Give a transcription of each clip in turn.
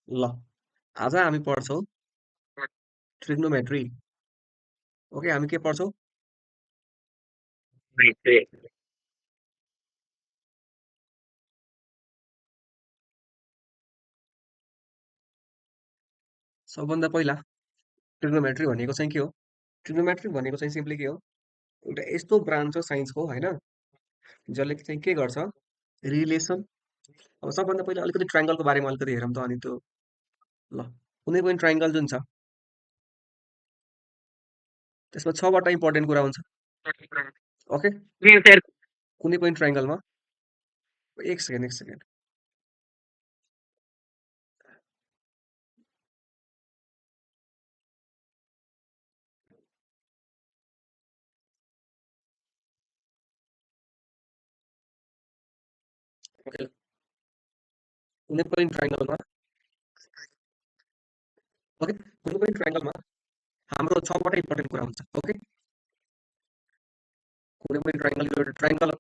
ल आज हामी पढ्छौँ ट्रिग्नोमेट्री। ओके, हामी के पढ्छौँ? सबभन्दा पहिला ट्रिग्नोमेट्री भनेको चाहिँ के हो? ट्रिग्नोमेट्री भनेको चाहिँ सिम्पली के हो? एउटा यस्तो ब्रान्च हो साइन्सको, होइन, जसले चाहिँ के गर्छ? रिलेसन। अब सबभन्दा पहिला अलिकति ट्रायङ्गलको बारेमा अलिकति हेरौँ त। अनि त्यो ल कुनै पनि ट्रायङ्गल जुन छ त्यसमा छवटा इम्पोर्टेन्ट कुरा हुन्छ। ओके, कुनै पनि ट्रायङ्गलमा एक सेकेन्ड। ओके, कुनै पनि ट्रायङ्गलमा ओके कुनै पनि ट्रायङ्गलमा हाम्रो छवटा इम्पोर्टेन्ट कुरा हुन्छ। ओके, कुनै पनि ट्रायङ्गल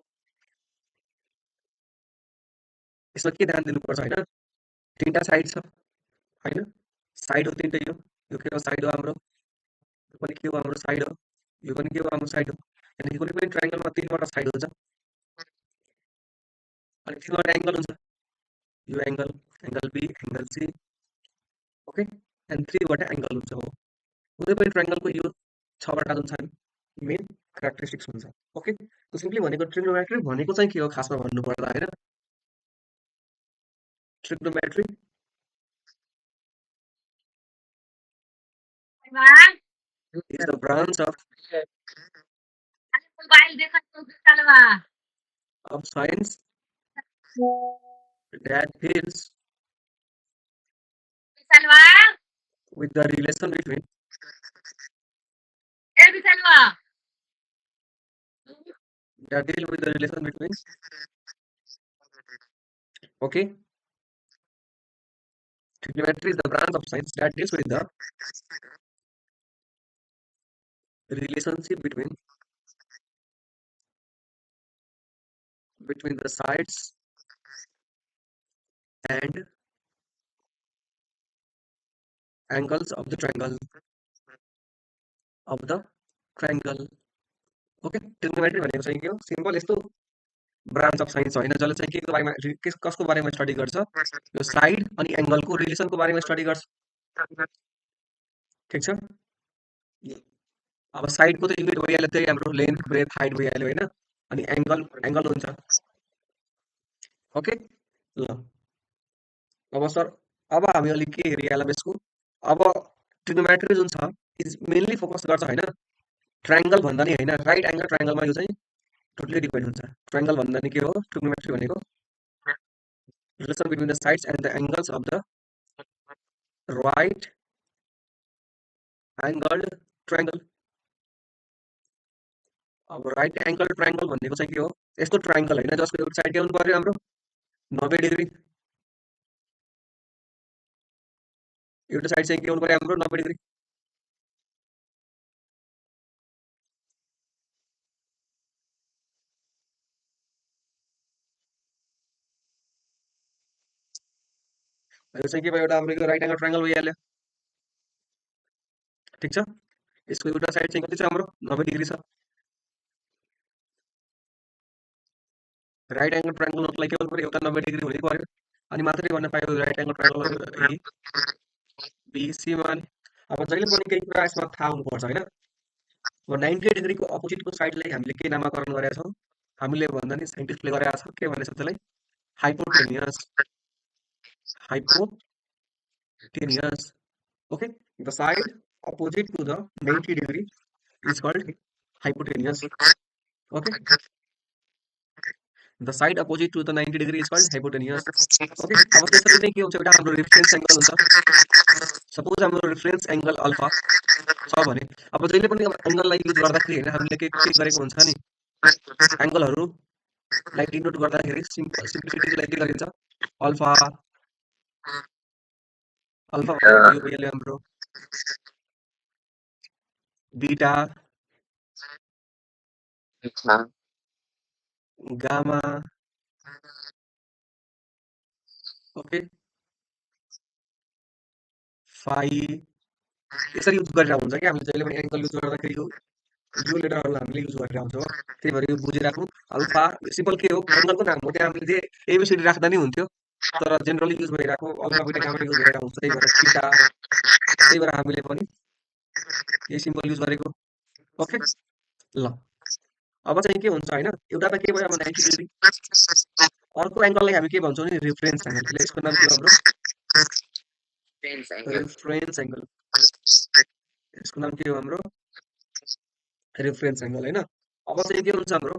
यसमा के ध्यान दिनुपर्छ, होइन? तिनवटा साइड छ, होइन? साइड हो तिनटै हो। यो के हो? साइड हो हाम्रो। यो पनि के हो? हाम्रो साइड हो। यो पनि के हो? हाम्रो साइड हो। यानि कुनै पनि ट्रायङ्गलमा तिनवटा साइड हुन्छ अनि तिनवटा एङ्गल हुन्छ। यो angle, angle B, angle C, okay, and थ्रीवटा एङ्गल हुन्छ। हो, कुनै पनि ट्रायङ्गलको यो छवटा जुन छ मेन क्यारेक्टरिस्टिक्स हुन्छ। ओके, त सिम्पली भनेको ट्रिग्नोमेट्री भनेको चाहिँ के हो खासमा भन्नुपर्दा, होइन? Trigonometry is the branch of science that deals with the relation between that deal with the relation between okay, trigonometry is the branch of science that deals with the relationship between the sides and angles of the triangle. Okay, trigonometry भनेको चाहिँ के हो? Simple यस्तो branch of science होइन जसले चाहिँ के को बारेमा कसको बारेमा स्टडी गर्छ? यो साइड अनि एङ्गलको रिलेसनको बारेमा स्टडी गर्छ। ठिक छ। अब साइडको त युनिट भइहाल्यो, त्यही हाम्रो लेन्थ ब्रेथ हाइट भइहाल्यो, होइन? अनि एङ्गल एङ्गल हुन्छ। ओके, ल अब सर, अब हामी अलिक के हेरिहालौँ यसको। अब ट्रिग्नोमेट्री जुन छ इज मेनली फोकस गर्छ, होइन, ट्रायङ्गल भन्दा नि, होइन, राइट एङ्गल ट्रायङ्गलमा यो चाहिँ टोटली डिपेन्ड हुन्छ। ट्रायङ्गल भन्दा नि के हो ट्रिग्नोमेट्री भनेको? Relation between the sides and the angles of the right angled triangle. अब राइट एङ्गल ट्रायङ्गल भनेको चाहिँ के हो? यस्तो ट्रायङ्गल, होइन, जसको एउटा साइड के हुनु पर्यो हाम्रो 90 डिग्री, एउटा साइड चाहिँ के हुनु पर्यो हाम्रो 90 डिग्री। यो चाहिँ के भयो? एउटा हाम्रो राइट एङ्गल ट्रायङ्गल भइहाल्यो। ठिक छ, यसको एउटा साइड चाहिँ कति छ हाम्रो? 90 डिग्री छ। राइट एङ्गल ट्रायङ्गललाई के हुनु पर्यो? एउटा 90 डिग्री हुनै पर्यो, अनि मात्रै गर्न पायो राइट एङ्गल ट्रायङ्गल एबिसीमा। अब जहिले पनि केही कुरा यसमा थाहा हुनुपर्छ, होइन? अब 90 डिग्रीको अपोजिटको साइडलाई हामीले के नामाकरण गरेका छौँ? हामीले भन्दा नि साइन्टिस्टले गरेका छ, के भनेको छ त्यसलाई? Hypotenuse. Hypotenuse, okay, the side opposite to the 90 degree is called hypotenuse. Okay, the side opposite to the 90 degree is called hypotenuse. Okay, अब त्यसरी नै के हुन्छ? एउटा हाम्रो रिफरेन्स एङ्गल हुन्छ। सपोज हाम्रो रिफरेन्स एङ्गल अल्फा छ भने अब जहिले पनि अब एङ्गललाई युज गर्दाखेरि, होइन, हामीले के गरेको हुन्छ नि, एङ्गलहरूलाई डिनोट गर्दाखेरि सिम्प्लिसिटीको लागि के गरिन्छ? अल्फा अल्फा यो भइहाल्यो हाम्रो बीटा गामा। ओके, फाइ यसरी युज गरेर हुन्छ क्या हामीले जहिले पनि एङ्गल युज गर्दाखेरि यो लेटरहरू हामीले युज गरेर हुन्छ हो त्यही भएर यो बुझिराख्नु अल्फा सिम्पल के हो एङ्गलको नाम हो त्यहाँ हामीले चाहिँ एबिसिडी राख्दा नि हुन्थ्यो तर जेनरली युज भइरहेको अल्फा बिटा गामा युज गरेर हुन्छ त्यही भएर थीटा त्यही भएर हामीले पनि यही सिम्बल युज गरेको ओके ल अब चाहिँ के हुन्छ होइन एउटा त के भयो भने 90 डिग्री अर्को एङ्गललाई हामी के भन्छौँ नि रिफरेन्स एङ्गल यसको नाम के हो हाम्रो रिफरेन्स एङ्गल यसको नाम के हो हाम्रो रिफरेन्स एङ्गल होइन अब चाहिँ के हुन्छ हाम्रो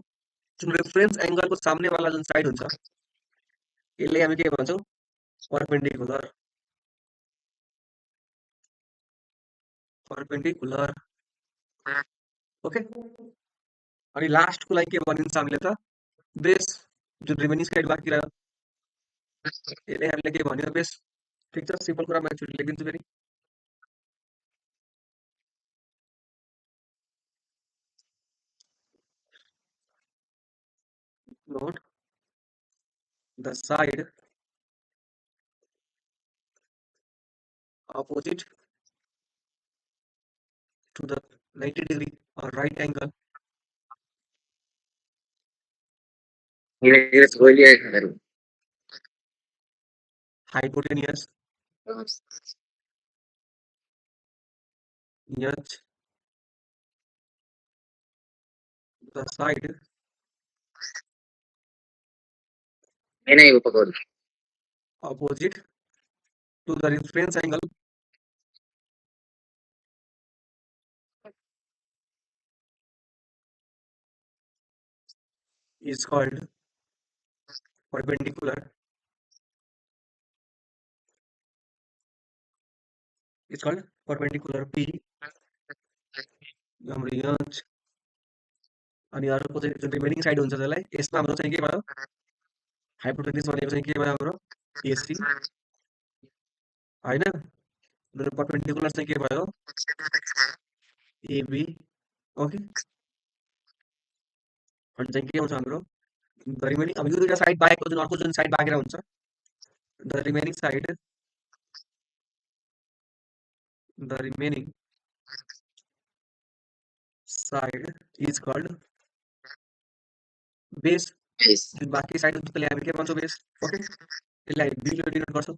जुन रिफरेन्स एङ्गलको सामनेवाला जुन साइड हुन्छ यसलाई हामी के भन्छौँ परपेन्डिकुलर परपेन्डिकुलर ओके अनि लास्टको लागि के भनिन्छ हामीले त बेस जुन रिमेनिङ साइड बाँकी रह्यो यसलाई हामीले के भन्यो बेस ठिक छ सिम्पल कुरा म एकचोटि लेखिदिन्छु फेरि note the side opposite to the 90 degree or right angle hypotenuse H the side opposite to the reference angle is called perpendicular. It's called perpendicular P. हाम्रो H अनि अर्को चाहिँ जुन रिमेनिङ साइड हुन्छ त्यसलाई यसमा हाम्रो चाहिँ के भयो हाइपोटेन्युस भनेको चाहिँ के भयो हाम्रो AC हैन र परपेन्डिकुलर चाहिँ के भयो AB ओके अनि चाहिँ के हुन्छ हाम्रो द रिमेनिङ अब यो दुईटा साइड बाहेकको जुन अर्को जुन साइड बाँकी हुन्छ the remaining side is called base जुन बाँकी साइड हुन्छ त्यसलाई हामी के भन्छौँ बेस ओके यसलाई B ले डिनोट गर्छौँ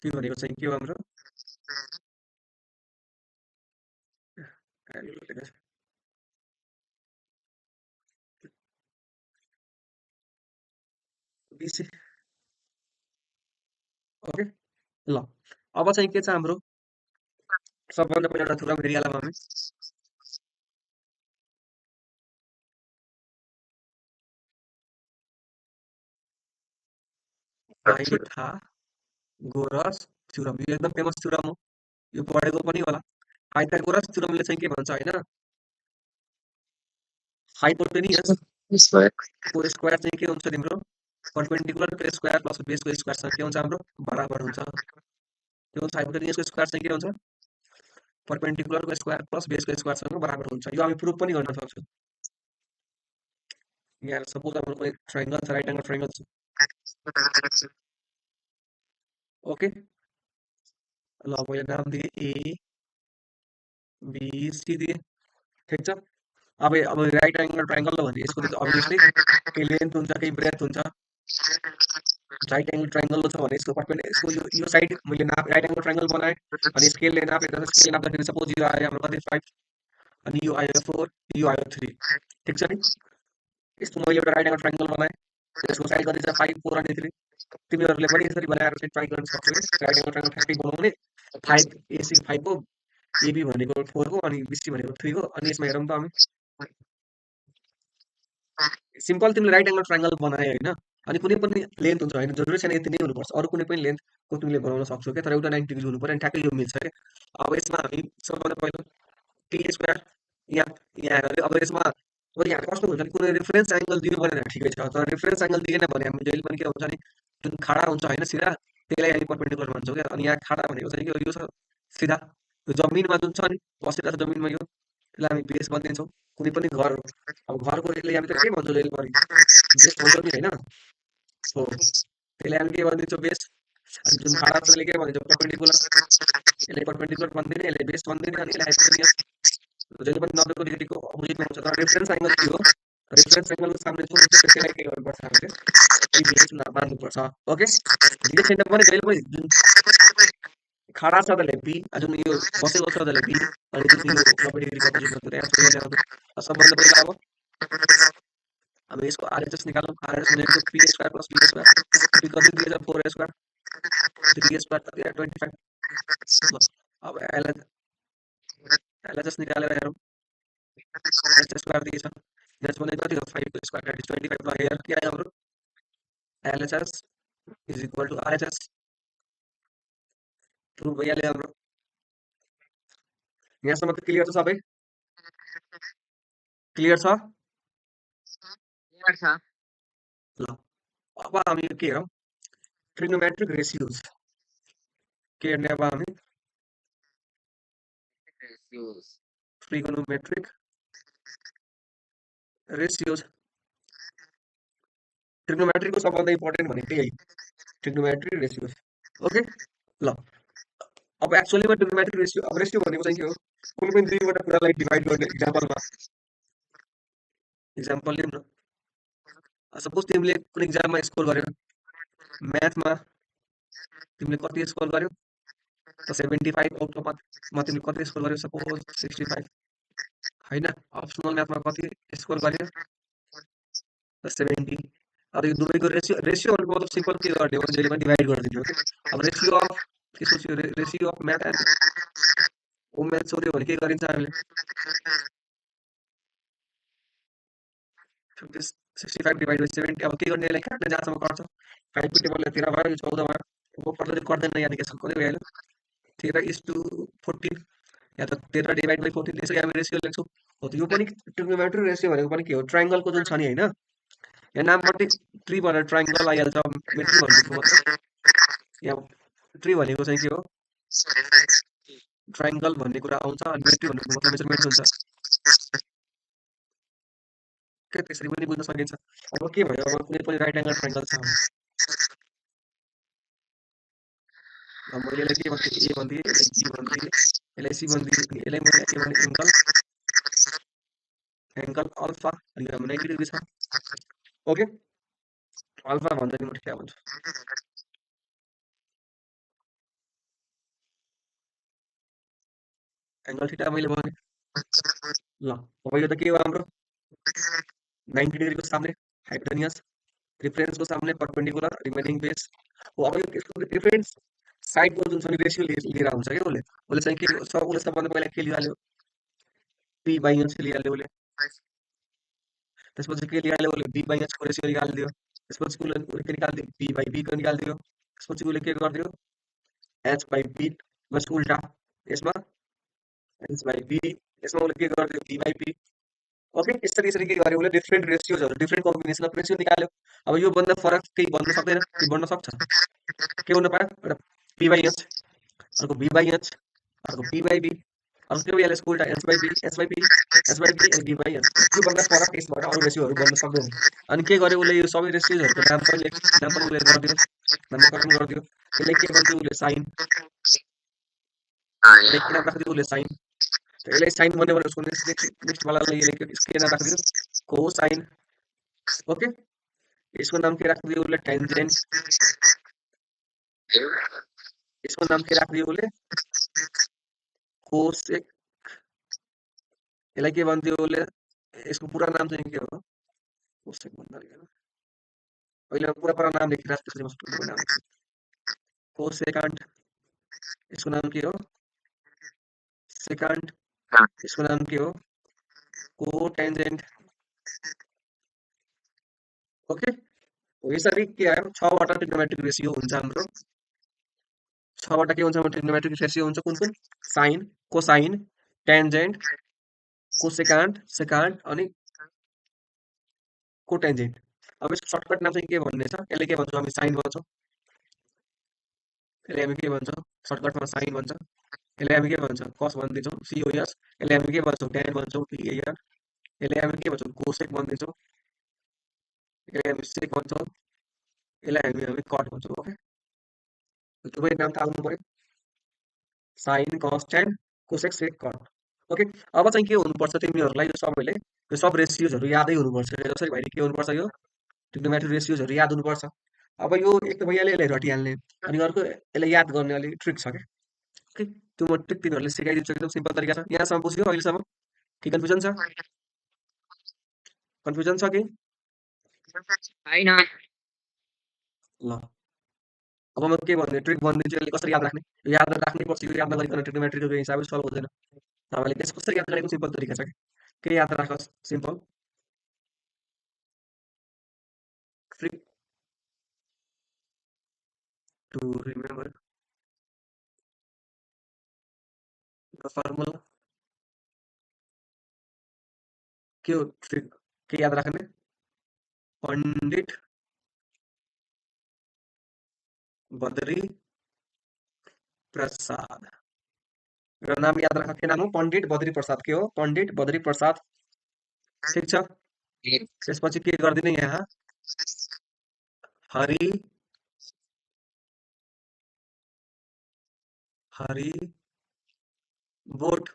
के भनेको चाहिँ के हो हाम्रो BC ओके ल अब चाहिँ के छ हाम्रो सबभन्दा पहिला एउटा थ्योरम हेरिहालौँ हामी पाइथागोरस थ्योरम यो एकदम फेमस थ्योरम हो यो पढेको पनि होला पाइथागोरस थ्योरमले चाहिँ के भन्छ हैन हाइपोटेन्युस को स्क्वायर चाहिँ के हुन्छ तिम्रो परपेन्डिकुलर को स्क्वायर प्लस बेस को स्क्वायर सँग के हुन्छ हाम्रो बराबर हुन्छ त्यो हुन्छ हाइपोटेन्युस को स्क्वायर चाहिँ के हुन्छ परपेन्डिकुलर को स्क्वायर प्लस बेस को स्क्वायर सँग बराबर हुन्छ यो हामी प्रुफ पनि गर्न सक्छौं यहाँ सपोज हाम्रो कुनै ट्रायंगल छ राइट एंगल ट्रायंगल छ ओके ल मैले नाम दिए ए बी सी दिए ठीक छ अब राइट एंगल ट्रायंगल हो भने यसको त obviously केही लेन्थ हुन्छ केही ब्रेथ हुन्छ राइट एंगल ट्रायंगल छ भने यसको यसको यो साइड मैले नाप राइट एंगल ट्रायंगल बनाए अनि स्केलले नापेर स्केल नाप्दाखेरि सपोज यो आयो हाम्रो कति 5 अनि यो आयो 4 यो आयो 3 ठीक छ नि यस्तो मैले एउटा राइट एंगल ट्रायंगल बनाए यसको साइड कति छ 5 4 अनि 3 तिमीहरुले पनि यसरी बनाएर चाहिँ ट्राई गर्न सक्छौ राइट एंगल ट्रायंगल ठ्याक्कै बनाउने 5 AC 5 को AB भनेको 4 को अनि BC भनेको 3 को अनि यसमा हेरौँ त हामी सिम्पल तिमीले राइट एंगल ट्रायंगल बनाए हैन अनि कुनै पनि लेन्थ हुन्छ हैन जरुरी छैन यति नै हुनुपर्छ अरु कुनै पनि लेन्थ को तिमीले बनाउन सक्छौ के तर एउटा 90 डिग्री हुनु पर्यो अनि ठ्याक्कै यो मिल्छ के अब यसमा हामी सबभन्दा पहिला t स्क्वायर यहाँ अब यसमा अब यहाँ कस्तो हुन्छ नि कुनै रेफरेन्स एंगल दिनु पर्यो भने ठिकै छ तर रेफरेन्स एंगल दिएन भने हामी जहिले पनि के हुन्छ नि जुन खाडा हुन्छ हैन सिधा त्यसलाई हामी परपेन्डिकुलर भन्छौं के अनि यहाँ खाडा भनेको चाहिँ यो छ सिधा यो जमिनमा जुन छ नि बसेर छ जमिनमा यो त्यसलाई हामी बेस भनिदिन्छौं कुनै पनि घर अब घरको यसले हामी त के भन्छौं जहिले पनि बेस भन्छौं नि हैन हो त्यसलाई हामी के भनिदिन्छौं बेस अनि जुन खाडा छ त्यसले के भन्छ परपेन्डिकुलर, यसले परपेन्डिकुलर भन्दिने, यसले बेस भन्दिने, अनि यसले हाइपोटेनियस। जहिले पनि 90 डिग्रीको अपोजिटमा हुन्छ। तर रेफरेन्स एङ्गल के हो? रेफरेन्स एङ्गलको सामने जुन हुन्छ त्यसलाई के गर्नुपर्छ हामीले? इभेन्ट मान्नुपर्छ। ओके, भिडियो सेन्टर पनि जहिले पनि जुन खाडा छ त्यसले बी, जुन यो बसेको छ त्यसले बी, अनि जुन यो 90 डिग्रीको अपोजिटमा त्यो एस भइहाल्यो अब। सबभन्दा पहिला अब हामी यसको आरएचएस निकालौँ। आरएचएस भनेको P square plus B square, P कति दिएछ 4 स्क्वायर, 3 स्क्वायर कति आयो 25। ल अब एलएचएस निकालेर हेरौँ। एच स्क्वायर दिएछ, एच भनेको कति हो 5 स्क्वायर दैट इज 25। ल हेर के आयो हाम्रो LHS is equal to RHS. Prove भइहाल्यो हाम्रो। यहाँसम्म त क्लियर छ सबै? क्लियर छ? ल अब हामी के हेरौँ? ट्रिग्नोमेट्रिक रेसियोज के हेर्ने अब हामी? Trigonometric ratios. ट्रिग्नोमेट्रीको सबभन्दा इम्पोर्टेन्ट भनेको यही ट्रिग्नोमेट्रिक रेसियोज। ओके, ल अब एक्चुअलीमा ट्रिग्नोमेट्रिक रेसियो, अब रेसियो भनेको चाहिँ के हो? कुनै पनि दुईवटा कुरालाई डिभाइड गर्ने। इक्जाम्पल लिउँ न। सपोज तिमीले कुनै इक्जाममा स्कोर गर्यो, म्याथमा तिमीले कति स्कोर गर्यो त 75 आउट अफ तिमीले कति स्कोर गर्यो सपोज 65 होइन। अप्सनल म्याथमा कति स्कोर गर्यो त 70। अब यो दुवैको रेसियो, रेसियो भनेको मतलब सिम्पल के गर्ने हो, जहिले पनि डिभाइड गरिदिने हो। अब रेसियो अफ के सोच्यो, ratio of math and home math सोध्यो भने के गरिन्छ हामीले? 65 डिभाइड बाइ 70। अब के गर्ने, यसलाई काट्ने जहाँसम्म गर्छ 5 को टेबलले 13 भयो, यो 14 भयो। अब पर्दैन गर्दैन यहाँ केसन कति भइहाल्यो 13:14 या त 13 डिभाइड बाइ 14 यसरी हामी रेसियो लेख्छौँ। हो त यो पनि ट्रिग्नोमेट्रिक रेसियो भनेको पनि के हो? ट्रायङ्गलको जुन छ नि होइन, यहाँ नामबाट ट्री भनेर ट्रायङ्गल आइहाल्छ। मेट्री भनेको मतलब यहाँ ट्री भनेको चाहिँ के हो? ट्रायङ्गल भन्ने कुरा आउँछ, अनि मेट्री भनेको मतलब मेजरमेन्ट हुन्छ। के त्यसरी पनि बुझ्न सकिन्छ। अब के भयो, अब कुनै पनि राइट एङ्गल ट्रायङ्गल छ, मैले यसलाई के भन्थेँ, ए भन्थेँ, यसलाई बी भन्थेँ, यसलाई सी भन्थेँ, यसलाई मैले के भने एङ्गल अल्फा, अनि हाम्रो 90 डिग्री छ। ओके, अल्फा भन्छ नि, म ठिक भन्छु। एङ्गल थीटा मैले भने। ल अब यो त के हो हाम्रो 90 डिग्रीको सामने हाइपोटेनियस, रिफरेन्सको सामने परपेन्डिकुलर, रिमेनिङ बेस हो। अब यो त्यसको डिफरेन्स साइडको जुन छ नि रेसियो लिएर आउँछ क्या उसले चाहिँ के उसले सबभन्दा पहिला के लिइहाल्यो? पी बाई एच लिइहाल्यो उसले। त्यसपछि के लिइहाल्यो उसले? बी बाई एचको रेसियो निकालिदियो। त्यसपछि उसले के निकालिदियो? Be by बीको निकालिदियो। त्यसपछि उसले के गरिदियो? एच बाई बी बस उल्टा, यसमा एच बाई बी, यसमा उसले के गरिदियो? Be by be. ओके, यसरी यसरी के गर्यो उसले? डिफ्रेन्ट रेसियोजहरू, डिफ्रेन्ट कम्बिनेसन अफ रेसियो निकाल्यो। अब यो भन्दा फरक केही भन्न सक्दैन कि भन्न सक्छ? के हुन पायो? एउटा पी बाई एच, अर्को बी बाई एच, अर्को बी बाई बी, अर्को के भइहाल्यो यसको उल्टा H by B, H by B, H by B, B by H. योभन्दा फरक यसबाट अरू रेसियोहरू बन्न सक्दैन। अनि के गर्यो उसले? यो सबै रेसियोजहरूको नाम पनि उसले गरिदियो, नामकरण गरिदियो। यसलाई के भन्छ उसले? साइन। यसलाई के नाम राखिदियो उसले? साइन। यसलाई साइन भन्यो भने उसको नेक्स्ट वालालाई यसले के नाम राखिदियो? कोसाइन। ओके, यसको नाम के राखिदियो उसले? टेन्जेन्ट। यसको नाम के राखिदियो उसले? कोसेक। यसलाई के भन्थ्यो उसले? यसको पुरा नाम चाहिँ के हो? कोसेक भन्दा पहिला पुरा नाम लेखिरहेको त्यसरी म नाम लेख्छु। कोसेकान्ट, यसको नाम के हो? सेकान्ट, यसको नाम के हो? कोटेन्जेन्ट। ओके, यसरी के आयो? 6वटा ट्रिग्नोमेट्रिक रेसियो हुन्छ हाम्रो। 6वटा के हुन्छ हाम्रो ट्रिग्नोमेट्रिक रेसियो हुन्छ? कुन कुन? साइन, कोसाइन, टेन्जेन्ट, कोसेकान्ट, सेकान्ट अनि कोटेन्जेन्ट। अब यसको सर्टकट नाम चाहिँ के भन्ने छ? यसले के भन्छौँ हामी? साइन भन्छौँ। यसले हामी के भन्छौँ? सर्टकटमा साइन भन्छ। यसले हामी के भन्छौँ? कस भनिदिन्छौँ, सिओएस। यसले हामी के भन्छौँ? ट्यान भन्छौँ, टिएआर। यसले हामी के भन्छौँ? कोसेक भनिदिन्छौँ। यसलाई हामी सेक भन्छौँ। यसलाई हामी कट भन्छौँ। ओके, दुवै नाम थाहा हुनु पर्यो। साइन कस tan cosec sec cut. Okay, अब चाहिँ के हुनुपर्छ तिमीहरूलाई यो सबैले यो सब रेसियोजहरू यादै हुनुपर्छ। जसरी भयो के हुनुपर्छ यो ट्रिग्नोमेट्री रेसियोजहरू याद हुनुपर्छ। अब यो एक त भइहाल्यो यसलाई रटिहाल्ने अनि अर्को यसलाई याद गर्ने अलिक ट्रिक छ क्या। ओके, त्यो म ट्रिक तिमीहरूलाई सिकाइदिन्छु एकदम सिम्पल तरिका छ। यहाँसम्म बुझ्यो अहिलेसम्म कि कन्फ्युजन छ? कन्फ्युजन छ कि? होइन। ल अब म के भन्ने ट्रिक भनिदिन्छु यसले कसरी याद राख्ने। यो याद राख्नै पर्छ, यो याद नगरिकन ट्रिग्नोमेट्रीको हिसाबले सल्भ हुँदैन। हामीले त्यस कसरी याद गरेको सिम्पल तरिका छ कि के याद राख simple trick to remember the formula. के हो ट्रिक के याद राख्ने? पण्डित बद्री प्रसाद र नाम याद राख। के नाम हो? पण्डित बद्री प्रसाद। के हो? पण्डित बद्री प्रसाद। ठिक छ। त्यसपछि के गरिदिने यहाँ हरि हरि बोट।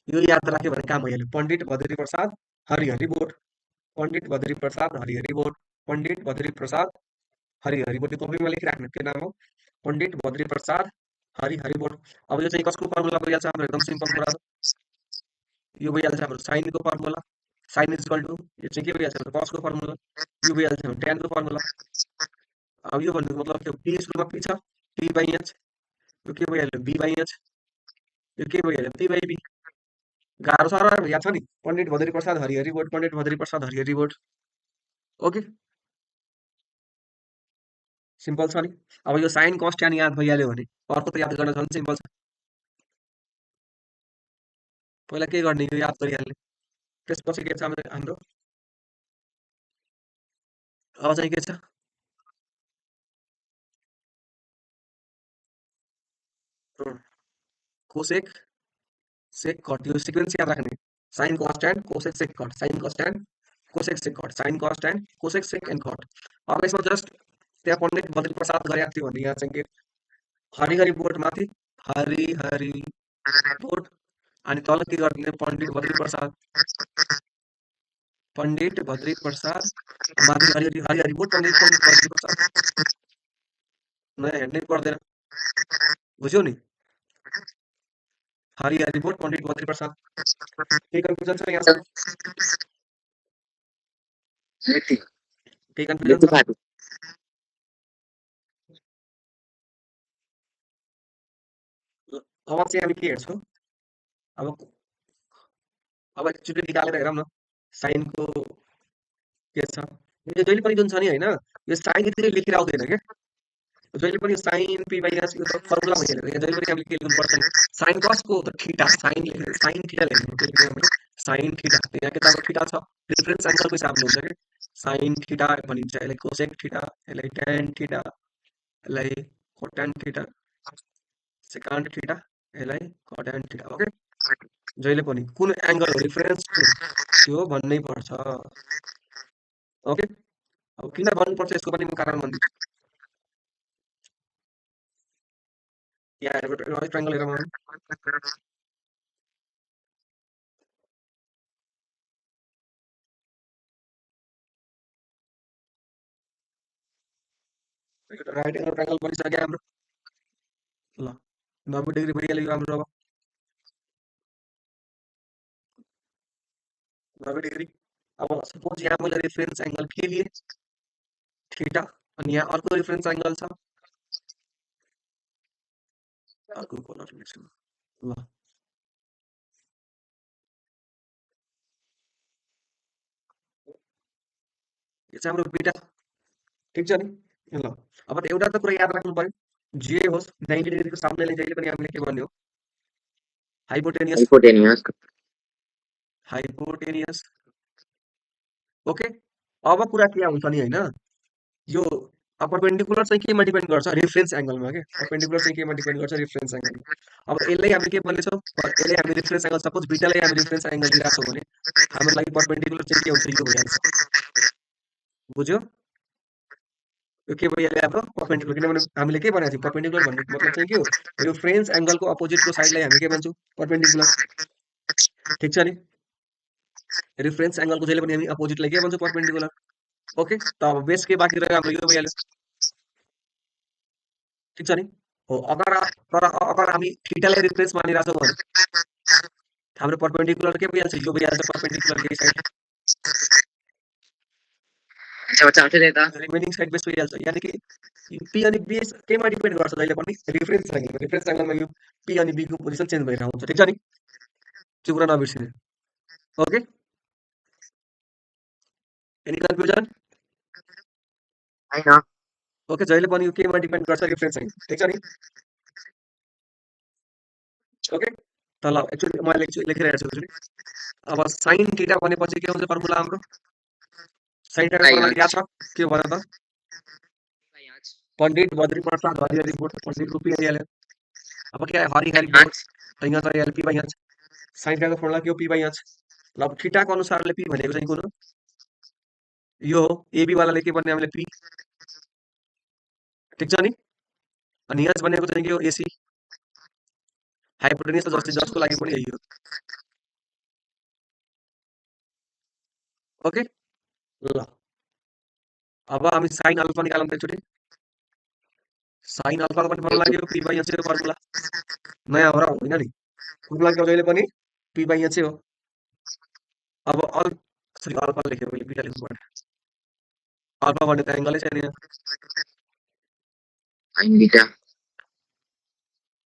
यो याद राख्यो भने काम भइहाल्यो। पण्डित बद्री प्रसाद हरि बोट। पण्डित बद्री प्रसाद हरि बोट। पण्डित बद्री प्रसाद हरि बोट। यो कपीमा लेखिराख्नु के नाम हो? पण्डित बद्री प्रसाद हरि बोट। अब यो चाहिँ कसको फर्मुला भइहाल्छ हाम्रो? एकदम सिम्पल कुरा छ। यो भइहाल्छ हाम्रो साइनको formula. Sine is equal to यो चाहिँ के भइहाल्छ हाम्रो? कसको फर्मुला। यो भइहाल्छ हाम्रो ट्यानको फर्मुला। अब यो भन्नुको मतलब के हो? पी सुरुमा पी छ, पी बाई एच। यो के भइहाल्यो? B by H. यो के भइहाल्यो? P by B. गाह्रो साह्रो याद छ नि। पण्डित बद्री प्रसाद हरि बोट। पण्डित बद्री प्रसाद हरि बोट। ओके, सिम्पल छ नि। अब यो साइन कस ट्यान याद भइहाल्यो भने अर्को त याद गर्न झन् सिम्पल छ। पहिला के गर्ने? यो याद गरिहाल्ने। त्यसपछि के छ हाम्रो? अब चाहिँ के छ? Cosec sec cot. यो सिक्वेन्स याद राख्ने। Sine cos tan cosec sec cot. Sine cos tan cosec sec cot. Sine cos tan cosec sec and cot. अब यसमा जस्ट त्यहाँ पण्डित बद्री प्रसाद गरेको थियो भने यहाँ चाहिँ के हरि बोट माथि हरि बोट अनि तल के गरिदिने? पण्डित बद्री प्रसाद माथि हरि बोट पण्डित बद्री प्रसाद। नयाँ हेर्नै पर्दैन, बुझ्यौ नि? हरि बोट पण्डित बद्री प्रसाद। केही कन्फ्युजन छ यहाँसम्म? केही कन्फ्युजन छ? अब चाहिँ हामी के हेर्छौँ? अब एकचोटि निकालेर हेरौँ न साइनको के छ। यो जहिले पनि जुन छ नि होइन, यो साइन यतिकै लेखेर आउँदैन क्या। जहिले पनि साइन पी बाई एस यो त फर्मुला भइहाल्यो। यहाँ जहिले पनि हामीले के लेख्नुपर्छ नि? साइन कसको? त थीटा। साइन थीटा लेख्नु। के लेख्ने हामीले? Sine theta. यहाँ के त थीटा छ, रिफरेन्स एङ्गलको हिसाबले हुन्छ क्या। साइन थीटा भनिन्छ यसलाई, कोसेक थीटा, यसलाई ट्यान थीटा, यसलाई कोटान थीटा, सेकान्ड थीटा, यसलाई कटान थीटा। ओके, जहिले पनि कुन एङ्गल हो रिफरेन्स त्यो भन्नै पर्छ। ओके, अब किन भन्नुपर्छ यसको पनि म कारण भनिदिन्छु। यहाँ राइट ट्रायंगल हेरौँ हामी। राइट एङ्गल ट्रायंगल बनिसक्यो हाम्रो। ल 90 डिग्री भइहाल्यो यो हाम्रो। अब 90 डिग्री। अब सपोज यहाँ मैले रेफरेन्स एङ्गल के लिए? थीटा। अनि यहाँ अर्को रेफरेन्स एङ्गल छ, अर्को कलर लेख्छु। ल यो चाहिँ हाम्रो बीटा। ठिक छ नि? ल अब एउटा त कुरा याद राख्नु पर्यो, जे होस् 90 डिग्रीको सामनेलाई जहिले पनि हामीले के भन्ने हो? हाइपोटेनियस। ओके, अब कुरा के आउँछ नि होइन, यो परपेन्डिकुलर चाहिँ केमा डिपेन्ड गर्छ? रेफरेन्स एङ्गलमा के। परपेन्डिकुलर चाहिँ केमा डिपेन्ड गर्छ? रेफरेन्स एङ्गलमा। अब यसलाई हामीले के भन्नेछौँ? यसलाई हामी रेफरेन्स एङ्गल, सपोज बीटालाई हामी रेफरेन्स एङ्गल लिइरहेको छौँ भने हाम्रो लागि परपेन्डिकुलर चाहिँ के हुन्छ? यो भइहाल्छ। बुझ्यो? यो के भइहाल्यो हाम्रो पर्पेन्डिकुलर, किनभने हामीले के भनेको थियौँ पर्पेन्डिकुलर भन्नुको मतलब चाहिँ के हो, यो फ्रेन्च एङ्गलको अपोजिटको साइडलाई हामी के भन्छौँ पर्पेन्डिकुलर। ठिक छ नि, रिफरेन्स एङ्गलको जहिले पनि हामी अपोजिटलाई के भन्छौँ पर्पेन्डिकुलर। ओके, त अब बेस के बाँकी रह्यो हाम्रो, यो भइहाल्यो। ठिक छ नि, हो अगर हामी थीटालाई रिफरेन्स मानिरहेको छौँ भने हाम्रो पर्पेन्डिकुलर के भइहाल्छ, यो भइहाल्छ पर्पेन्डिकुलर यही साइड, रिमेनिङ साइड बेस भइहाल्छ। यानि कि पी अनि बेस केमा डिपेन्ड गर्छ जहिले पनि रिफरेन्स एङ्गलमा यो पी अनि बीको पोजिसन चेन्ज भइरहेको हुन्छ। ठिक छ नि, त्यो कुरा नबिर्सिने। Okay, any confusion? होइन। ओके, जहिले पनि यो केमा डिपेन्ड गर्छ रिफरेन्स एङ्गल। ठिक छ नि, ओके। त ल एक्चुअली मैले लेखिरहेको छु एक्चुअली। अब साइन थीटा भनेपछि के हुन्छ फर्मुला हाम्रो, साइन थीटाको फर्मुला याद छ के हो भन त, पण्डित बद्री प्रसाद हरिहरि बोट पण्डित रूपी आइहाल्यो। अब के आयो हरिहरि बोट, त यहाँ चाहिँ आइहाल्यो पी बाई एच। साइन थीटाको फर्मुला के हो पी बाई एच। ल अब थीटाको अनुसारले पी भनेको चाहिँ कुन हो, यो हो एबी वालाले के भन्ने हामीले पी। ठिक छ नि, अनि एच भनेको चाहिँ के हो एसी, हाइपोटेन्युस त जसको लागि पनि यही हो। ओके, ल अब हामी साइन अल्फा निकालौँ त एकचोटि। साइन अल्फाको पनि फर्मुला के हो पी बाई एच फर्मुला, नयाँ हो र होइन नि, फर्मुला के हो जहिले पनि पी बाई एच हो। अब अल्फा लेख्यो मैले, बीटा लेख्नु पर्यो, अल्फा भन्ने त एङ्गलै छैन यहाँ,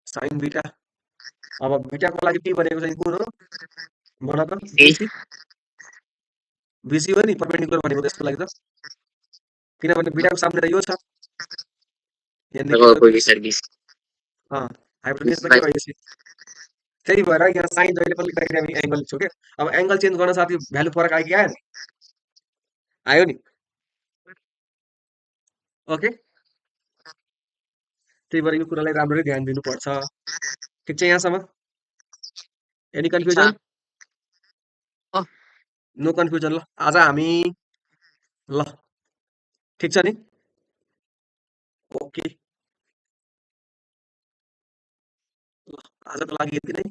साइन बीटा। अब बीटाको लागि पी भनेको चाहिँ कुन हो भन त, बीसी। बीसी हो नि पर्पेन्डिकुलर भनेको त्यसको लागि त, किनभने बीटाको सामने त यो छ, हाइपोटेन्युस त के हो एसी। त्यही भएर यहाँ साइन जहिले पनि लेख्दाखेरि हामी एङ्गल लेख्छौँ क्या। अब एङ्गल चेन्ज गर्न साथ यो भ्यालु फरक आयो कि आएन, आयो नि। ओके, त्यही भएर यो कुरालाई राम्ररी ध्यान दिनुपर्छ। ठिक छ यहाँसम्म, एनी कन्फ्युजन? No confusion. ल आज हामी, ल ठिक छ नि, ओके, ल आजको लागि यति नै।